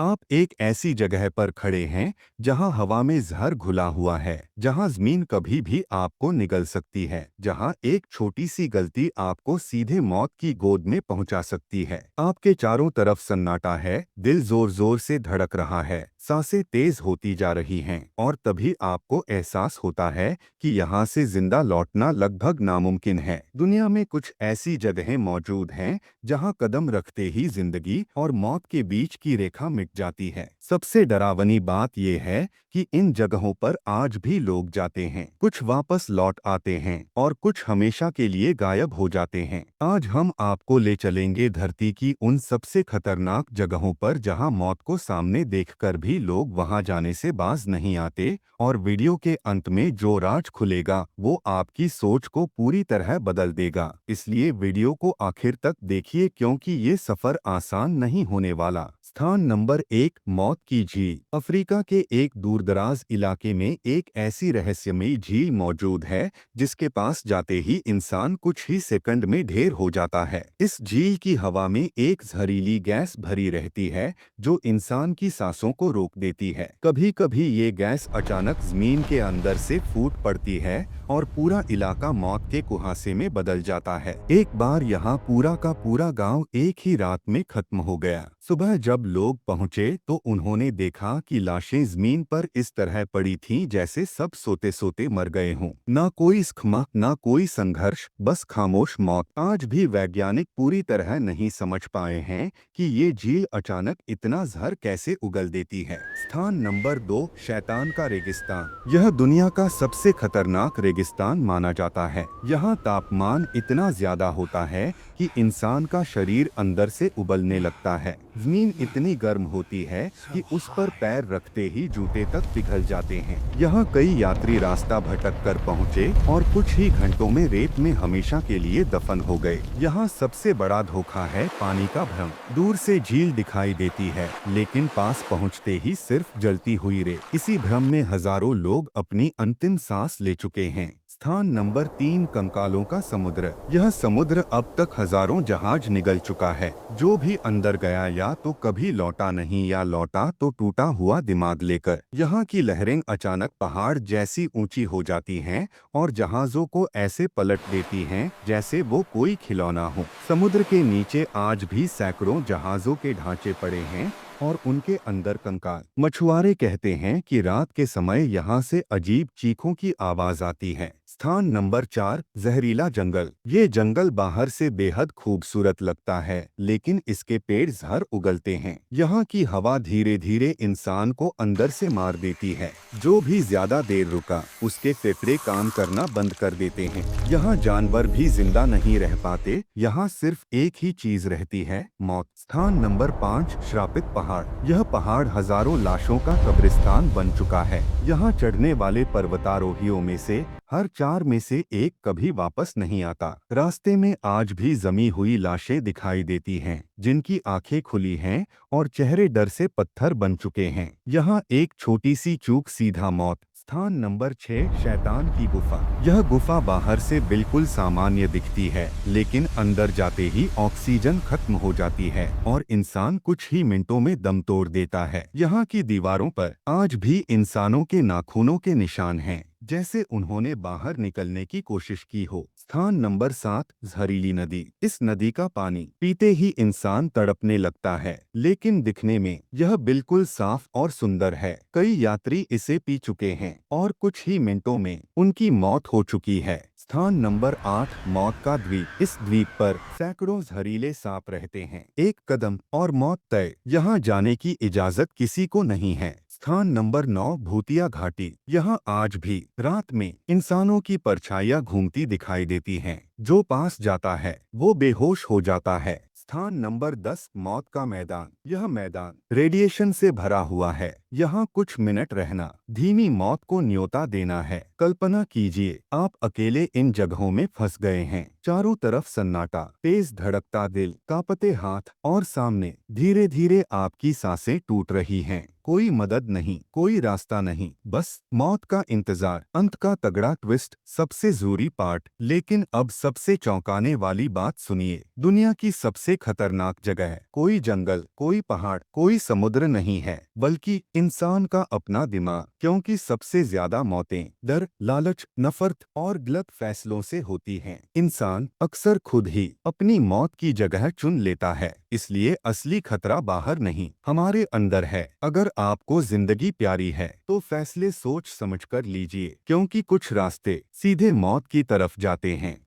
आप एक ऐसी जगह पर खड़े हैं जहां हवा में जहर घुला हुआ है, जहां जमीन कभी भी आपको निगल सकती है, जहां एक छोटी सी गलती आपको सीधे मौत की गोद में पहुंचा सकती है। आपके चारों तरफ सन्नाटा है, दिल जोर जोर से धड़क रहा है, सांसें तेज होती जा रही हैं, और तभी आपको एहसास होता है कि यहाँ से जिंदा लौटना लगभग नामुमकिन है। दुनिया में कुछ ऐसी जगहें मौजूद हैं जहां कदम रखते ही जिंदगी और मौत के बीच की रेखा मिट जाती है। सबसे डरावनी बात यह है कि इन जगहों पर आज भी लोग जाते हैं, कुछ वापस लौट आते हैं और कुछ हमेशा के लिए गायब हो जाते हैं। आज हम आपको ले चलेंगे धरती की उन सबसे खतरनाक जगहों पर जहां मौत को सामने देखकर भी लोग वहां जाने से बाज नहीं आते, और वीडियो के अंत में जो राज खुलेगा वो आपकी सोच को पूरी तरह बदल देगा। इसलिए वीडियो को आखिर तक देखिए, क्योंकि ये सफर आसान नहीं होने वाला। स्थान नंबर 1, मौत की झील। अफ्रीका के एक दूरदराज इलाके में एक ऐसी रहस्यमयी झील मौजूद है जिसके पास जाते ही इंसान कुछ ही सेकंड में ढेर हो जाता है। इस झील की हवा में एक जहरीली गैस भरी रहती है जो इंसान की सांसों को रोक देती है। कभी कभी ये गैस अचानक जमीन के अंदर से फूट पड़ती है और पूरा इलाका मौत के कुहासे में बदल जाता है। एक बार यहाँ पूरा का पूरा गांव एक ही रात में खत्म हो गया। सुबह जब लोग पहुंचे तो उन्होंने देखा कि लाशें जमीन पर इस तरह पड़ी थीं जैसे सब सोते सोते मर गए हों। ना कोई स्खमा, ना कोई संघर्ष, बस खामोश मौत। आज भी वैज्ञानिक पूरी तरह नहीं समझ पाए हैं कि ये झील अचानक इतना जहर कैसे उगल देती है। स्थान नंबर 2, शैतान का रेगिस्तान। यह दुनिया का सबसे खतरनाक रेगिस्तान माना जाता है। यहाँ तापमान इतना ज्यादा होता है कि इंसान का शरीर अंदर से उबलने लगता है। जमीन इतनी गर्म होती है कि उस पर पैर रखते ही जूते तक पिघल जाते हैं। यहाँ कई यात्री रास्ता भटक कर पहुँचे और कुछ ही घंटों में रेत में हमेशा के लिए दफन हो गए। यहाँ सबसे बड़ा धोखा है पानी का भ्रम। दूर से झील दिखाई देती है लेकिन पास पहुँचते ही सिर्फ जलती हुई रेत। इसी भ्रम में हजारों लोग अपनी अंतिम सांस ले चुके हैं। स्थान नंबर 3, कंकालों का समुद्र। यह समुद्र अब तक हजारों जहाज निगल चुका है। जो भी अंदर गया या तो कभी लौटा नहीं या लौटा तो टूटा हुआ दिमाग लेकर। यहाँ की लहरें अचानक पहाड़ जैसी ऊंची हो जाती हैं और जहाजों को ऐसे पलट देती हैं जैसे वो कोई खिलौना हो। समुद्र के नीचे आज भी सैकड़ों जहाजों के ढांचे पड़े हैं और उनके अंदर कंकाल। मछुआरे कहते हैं कि रात के समय यहाँ से अजीब चीखों की आवाज आती है। स्थान नंबर 4, जहरीला जंगल। ये जंगल बाहर से बेहद खूबसूरत लगता है लेकिन इसके पेड़ जहर उगलते हैं। यहाँ की हवा धीरे धीरे इंसान को अंदर से मार देती है। जो भी ज्यादा देर रुका उसके फेफड़े काम करना बंद कर देते हैं। यहाँ जानवर भी जिंदा नहीं रह पाते। यहाँ सिर्फ एक ही चीज रहती है, मौत। स्थान नंबर 5, श्रापित पहाड़। यह पहाड़ हजारों लाशों का कब्रिस्तान बन चुका है। यहाँ चढ़ने वाले पर्वतारोहियों में से हर 4 में से एक कभी वापस नहीं आता। रास्ते में आज भी जमी हुई लाशें दिखाई देती हैं जिनकी आंखें खुली हैं और चेहरे डर से पत्थर बन चुके हैं। यहाँ एक छोटी सी चूक सीधा मौत। स्थान नंबर 6, शैतान की गुफा। यह गुफा बाहर से बिल्कुल सामान्य दिखती है लेकिन अंदर जाते ही ऑक्सीजन खत्म हो जाती है और इंसान कुछ ही मिनटों में दम तोड़ देता है। यहाँ की दीवारों पर आज भी इंसानों के नाखूनों के निशान हैं, जैसे उन्होंने बाहर निकलने की कोशिश की हो। स्थान नंबर 7, जहरीली नदी। इस नदी का पानी पीते ही इंसान तड़पने लगता है लेकिन दिखने में यह बिल्कुल साफ और सुंदर है। कई यात्री इसे पी चुके हैं और कुछ ही मिनटों में उनकी मौत हो चुकी है। स्थान नंबर 8, मौत का द्वीप। इस द्वीप पर सैकड़ों जहरीले सांप रहते हैं। एक कदम और मौत तय। यहाँ जाने की इजाजत किसी को नहीं है। स्थान नंबर 9, भूतिया घाटी। यहाँ आज भी रात में इंसानों की परछाइयाँ घूमती दिखाई देती हैं। जो पास जाता है वो बेहोश हो जाता है। स्थान नंबर 10, मौत का मैदान। यह मैदान रेडिएशन से भरा हुआ है। यहाँ कुछ मिनट रहना धीमी मौत को न्योता देना है। कल्पना कीजिए आप अकेले इन जगहों में फंस गए हैं। चारों तरफ सन्नाटा, तेज धड़कता दिल, कांपते हाथ और सामने धीरे धीरे आपकी सांसें टूट रही हैं। कोई मदद नहीं, कोई रास्ता नहीं, बस मौत का इंतजार। अंत का तगड़ा ट्विस्ट सबसे जरूरी पार्ट। लेकिन अब सबसे चौंकाने वाली बात सुनिए। दुनिया की सबसे खतरनाक जगह, कोई जंगल, कोई पहाड़, कोई समुद्र नहीं है, बल्कि इंसान का अपना दिमाग। क्योंकि सबसे ज्यादा मौतें डर, लालच, नफरत और गलत फैसलों से होती हैं। इंसान अक्सर खुद ही अपनी मौत की जगह चुन लेता है। इसलिए असली खतरा बाहर नहीं, हमारे अंदर है। अगर आपको जिंदगी प्यारी है तो फैसले सोच समझकर लीजिए, क्योंकि कुछ रास्ते सीधे मौत की तरफ जाते हैं।